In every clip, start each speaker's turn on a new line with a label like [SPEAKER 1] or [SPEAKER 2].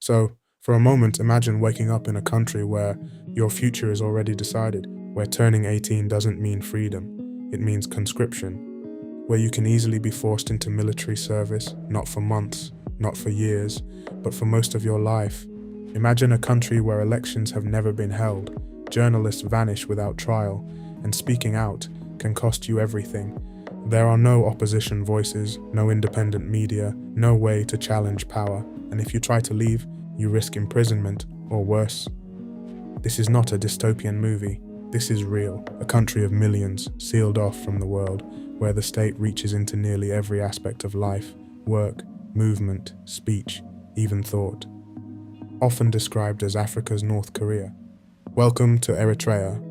[SPEAKER 1] So, for a moment, imagine waking up in a country where your future is already decided, where turning 18 doesn't mean freedom, it means conscription, where you can easily be forced into military service, not for months, not for years, but for most of your life. Imagine a country where elections have never been held, journalists vanish without trial, and speaking out can cost you everything. There are no opposition voices, no independent media, no way to challenge power, and if you try to leave, you risk imprisonment or worse. This is not a dystopian movie. This is real, a country of millions, sealed off from the world, where the state reaches into nearly every aspect of life, work, movement, speech, even thought. Often described as Africa's North Korea. Welcome to Eritrea,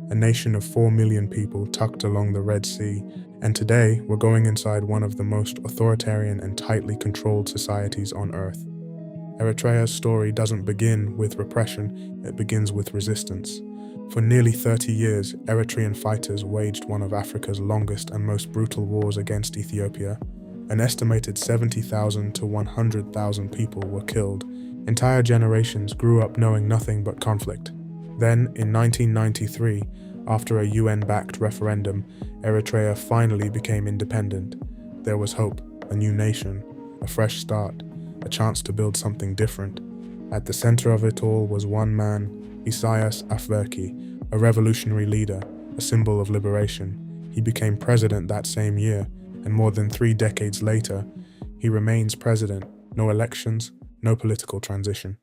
[SPEAKER 1] a nation of 4 million people tucked along the Red Sea, and today we're going inside one of the most authoritarian and tightly controlled societies on Earth. Eritrea's story doesn't begin with repression, it begins with resistance. For nearly 30 years, Eritrean fighters waged one of Africa's longest and most brutal wars against Ethiopia. An estimated 70,000 to 100,000 people were killed. Entire generations grew up knowing nothing but conflict. Then, in 1993, after a UN-backed referendum, Eritrea finally became independent. There was hope, a new nation, a fresh start, a chance to build something different. At the center of it all was one man, Isaias Afwerki, a revolutionary leader, a symbol of liberation. He became president that same year, and more than 3 decades later, he remains president. No elections, no political transition.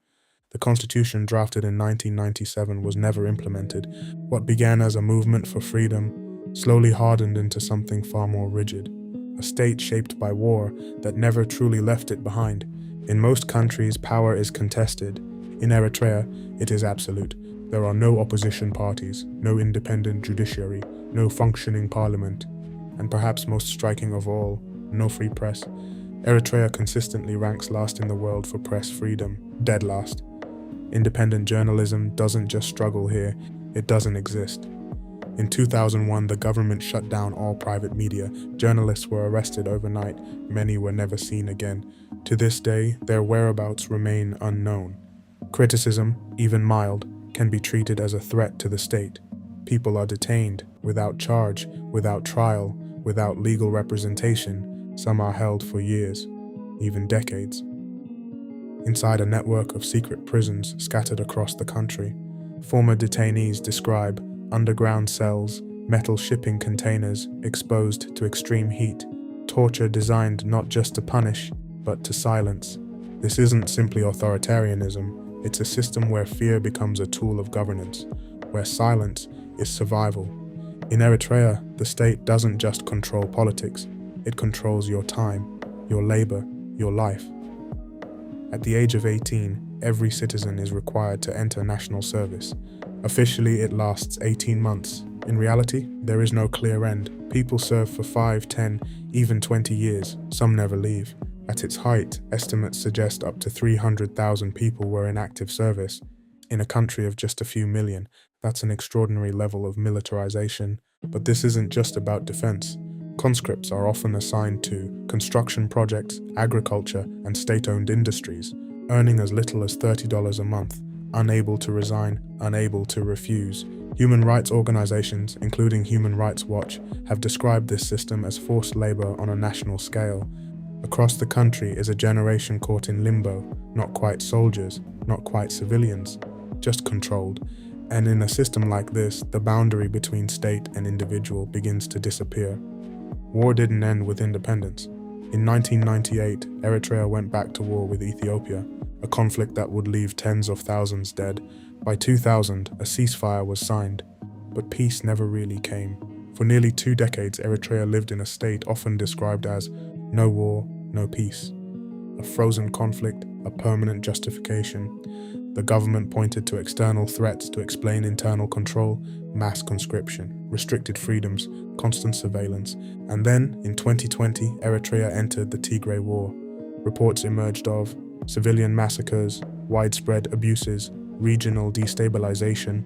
[SPEAKER 1] The constitution drafted in 1997 was never implemented. What began as a movement for freedom slowly hardened into something far more rigid. A state shaped by war that never truly left it behind. In most countries, power is contested. In Eritrea, it is absolute. There are no opposition parties, no independent judiciary, no functioning parliament, and perhaps most striking of all, no free press. Eritrea consistently ranks last in the world for press freedom, dead last. Independent journalism doesn't just struggle here, it doesn't exist. In 2001, the government shut down all private media. Journalists were arrested overnight, many were never seen again. To this day, their whereabouts remain unknown. Criticism, even mild, can be treated as a threat to the state. People are detained, without charge, without trial, without legal representation. Some are held for years, even decades. Inside a network of secret prisons scattered across the country, former detainees describe underground cells, metal shipping containers exposed to extreme heat, torture designed not just to punish, but to silence. This isn't simply authoritarianism, it's a system where fear becomes a tool of governance, where silence is survival. In Eritrea, the state doesn't just control politics, it controls your time, your labor, your life. At the age of 18, every citizen is required to enter national service. Officially, it lasts 18 months. In reality, there is no clear end. People serve for 5, 10, even 20 years. Some never leave. At its height, estimates suggest up to 300,000 people were in active service. In a country of just a few million, that's an extraordinary level of militarization. But this isn't just about defense. Conscripts are often assigned to construction projects, agriculture, and state-owned industries, earning as little as $30 a month, unable to resign, unable to refuse. Human rights organizations, including Human Rights Watch, have described this system as forced labor on a national scale. Across the country is a generation caught in limbo, not quite soldiers, not quite civilians, just controlled. And in a system like this, the boundary between state and individual begins to disappear. War didn't end with independence. In 1998, Eritrea went back to war with Ethiopia, a conflict that would leave tens of thousands dead. By 2000, a ceasefire was signed, but peace never really came. For nearly 2 decades, Eritrea lived in a state often described as no war, no peace. A frozen conflict, a permanent justification. The government pointed to external threats to explain internal control, mass conscription, restricted freedoms, constant surveillance. And then, in 2020, Eritrea entered the Tigray War. Reports emerged of civilian massacres, widespread abuses, regional destabilization.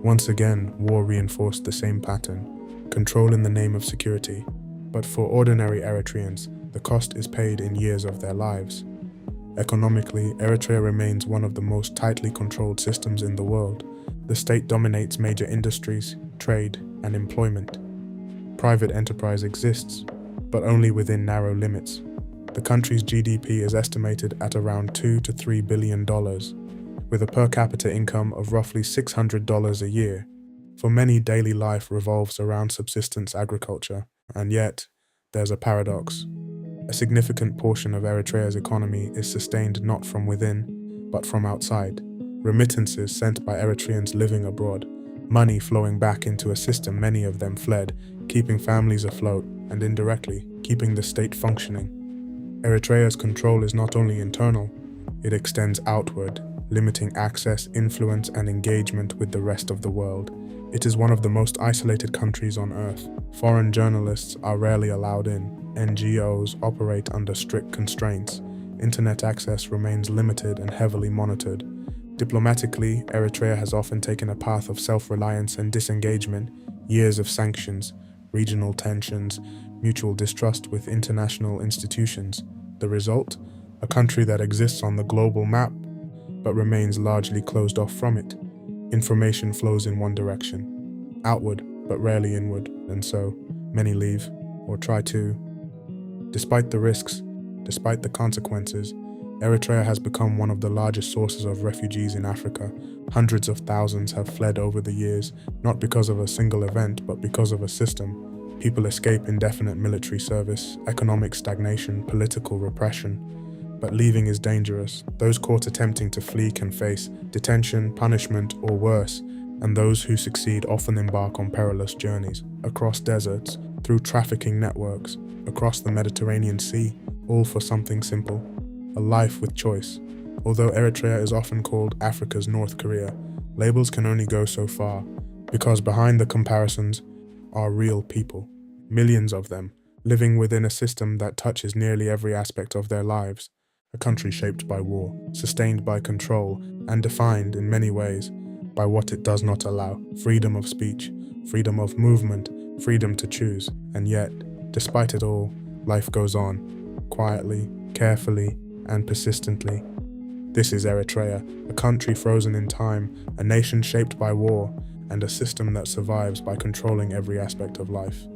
[SPEAKER 1] Once again, war reinforced the same pattern, control in the name of security. But for ordinary Eritreans, the cost is paid in years of their lives. Economically, Eritrea remains one of the most tightly controlled systems in the world. The state dominates major industries, trade, and employment. Private enterprise exists, but only within narrow limits. The country's GDP is estimated at around $2 to $3 billion, with a per capita income of roughly $600 a year. For many, daily life revolves around subsistence agriculture, and yet, there's a paradox. A significant portion of Eritrea's economy is sustained not from within, but from outside. Remittances sent by Eritreans living abroad, money flowing back into a system many of them fled, keeping families afloat and indirectly keeping the state functioning. Eritrea's control is not only internal, it extends outward, limiting access, influence, and engagement with the rest of the world. It is one of the most isolated countries on earth. Foreign journalists are rarely allowed in. NGOs operate under strict constraints. Internet access remains limited and heavily monitored. Diplomatically, Eritrea has often taken a path of self-reliance and disengagement, years of sanctions, regional tensions, mutual distrust with international institutions. The result? A country that exists on the global map, but remains largely closed off from it. Information flows in one direction, outward, but rarely inward, and so many leave, or try to. Despite the risks, despite the consequences, Eritrea has become one of the largest sources of refugees in Africa. Hundreds of thousands have fled over the years, not because of a single event, but because of a system. People escape indefinite military service, economic stagnation, political repression. But leaving is dangerous. Those caught attempting to flee can face detention, punishment, or worse, and those who succeed often embark on perilous journeys, across deserts, through trafficking networks, across the Mediterranean Sea, all for something simple: a life with choice. Although Eritrea is often called Africa's North Korea, labels can only go so far, because behind the comparisons are real people, millions of them, living within a system that touches nearly every aspect of their lives. A country shaped by war, sustained by control, and defined in many ways by what it does not allow: freedom of speech, freedom of movement, freedom to choose. And yet, despite it all, life goes on, quietly, carefully, and persistently. This is Eritrea, a country frozen in time, a nation shaped by war, and a system that survives by controlling every aspect of life.